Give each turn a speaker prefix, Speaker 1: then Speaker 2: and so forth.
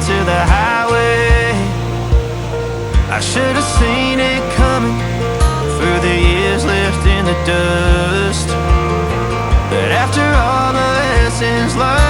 Speaker 1: to the highway. I should have seen it coming through the years left in the dust. But after all the lessons learned,